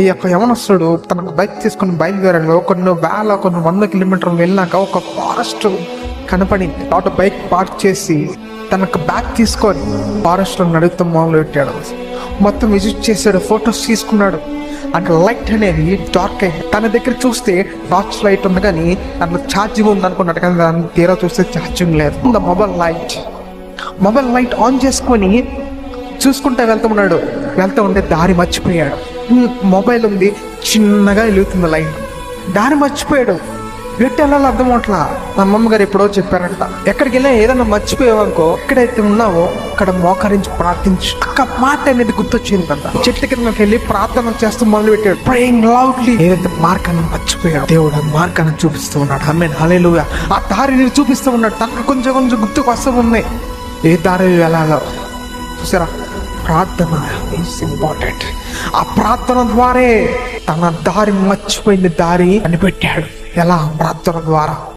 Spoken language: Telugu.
ఈ యొక్క యవనస్తుడు తనకు బైక్ తీసుకుని బయలుదేరాడు. కొన్ని 100 కిలోమీటర్లు వెళ్ళాక ఒక ఫారెస్ట్ కనపడింది. ఆటో బైక్ పార్క్ చేసి తనకు బ్యాగ్ తీసుకొని ఫారెస్ట్ లో నడుస్తూ మొదలు పెట్టాడు. మొత్తం విజిట్ చేశాడు, ఫొటోస్ తీసుకున్నాడు. అక్కడ లైట్ అనేది డార్క్ అయింది. తన దగ్గర చూస్తే టార్చ్ లైట్ ఉంది కానీ దాంట్లో ఛార్జింగ్ ఉంది అనుకున్నాడు, కానీ దాన్ని తీరా చూస్తే ఛార్జింగ్ లేదు. మొబైల్ లైట్ ఆన్ చేసుకొని చూసుకుంటూ వెళ్తూ ఉంటే దారి మర్చిపోయాడు. మొబైల్ ఉంది, చిన్నగా వెలుగుతుంది లైట్. దారి మర్చిపోయాడు, ఎట్టు వెళ్ళాలో అర్థం అవట్లా. మా అమ్మమ్మగారు ఎప్పుడో చెప్పారంట, ఎక్కడికి వెళ్ళినా ఏదైనా మర్చిపోయావనుకో, ఎక్కడైతే ఉన్నావో అక్కడ మోకరించి ప్రార్థించు. ఒక్క మాట అనేది గుర్తొచ్చిందంట. చెట్టు కిందకి వెళ్ళి ప్రార్థన చేస్తూ మొదలు పెట్టాడు, ప్రేయింగ్ లౌడ్లీ. ఏదైతే మార్గాన్ని మర్చిపోయాడు, దేవుడు మార్గాన్ని చూపిస్తూ ఉన్నాడు. ఆమేన్, హల్లెలూయా. ఆ దారిని చూపిస్తూ ఉన్నాడు. తనకు కొంచెం గుర్తుకు వస్తూ ఉన్నాయి ఏ దారి వెళ్ళాలో. చూసారా, ప్రార్థన ఈజ్ ఇంపార్టెంట్. ఆ ప్రార్థన ద్వారే తన దారి మర్చిపోయింది దారి కనిపెట్టాడు. ఎలా? ప్రార్థన ద్వారా.